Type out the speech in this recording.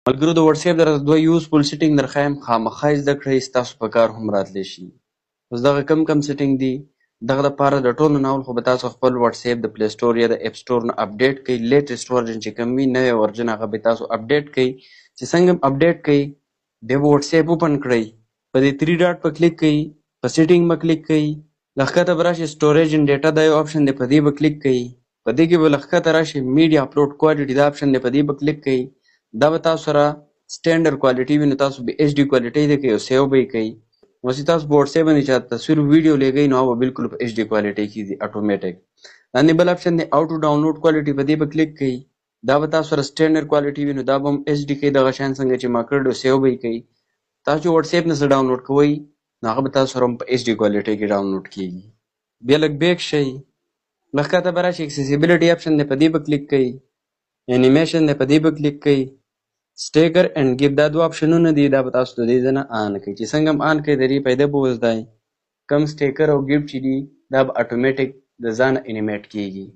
ملګرو د واتساپ درته دوه یوزفول سیټینګ درښایم، خامخا یې زده کړئ، ستاسو په کار هم راتلی شي. اوس دغه کم سیټینګ دي، دغه دپاره د ټولو نه اول خو به تاسو خپل واتساپ د پلی سټور یا د اپ سټور نه اپډیټ کړئ. لیټسټ ورژن چې کوم وي، نوی ورژن هغه به تاسو اپډیټ کړئ. چې څنګه اپډیټ کړئ، بیا به واتساپ اوپن کړئ، په دې 3 ډاټ په کلیک کړئ، په سیټینګ به کلیک کړئ، لښکته به راشي سټوریج اینډ ډیټا دا یو آپشن دی، په دې به کلیک کړئ. په دې کې به لښکته راشي میډیا اپلوډ کوالټي دا آپشن دی، په دې به کلیک کړئ. دا به تاسو سره سټینډرډ کوالټي وي، نو تاسو به ایچ ډي کوالټي دی کوئ او سیو به یې کوئ. اوس چې تاسو په واتساپ باندې چاته تصویر ویډیو لیږئ نو هغه به بالکل په ایچ ډي کوالټي کې ځي اټومیټک. لاندې بل آپشن دی او ټو ډاونلوډ کوالټي، په دې به کلیک کړئ. دا به تاسو سره سټینډرډ کوالټي وي، نو دا به هم ایچ ډي کوي دغه شان څنګه چې ما کړی سیو به یې کوي. تاسو چې واتساپ نه څه ډاونلوډ کوئ نو هغه به تاسو سره هم په ایچ ډي کوالټي کې ډاونلوډ کېږي. بیا لږ بیک شئ، لښکته به راشي اکسیسیبلیټي آپشن دی، په دې به کلیک کړئ. انیمیشن دی، په دې به کلیک کړئ. سټیکر اینډ ګیف دا دوه آپشنونه دي، دا به تاسو د دې ځای نه آن کړئ. چې څنګه هم آن کړئ د دې پیدا به وزدای کم سټیکر او ګیفټ چې دي دا به اټومیټک د ځانه انیمیټ کېږي.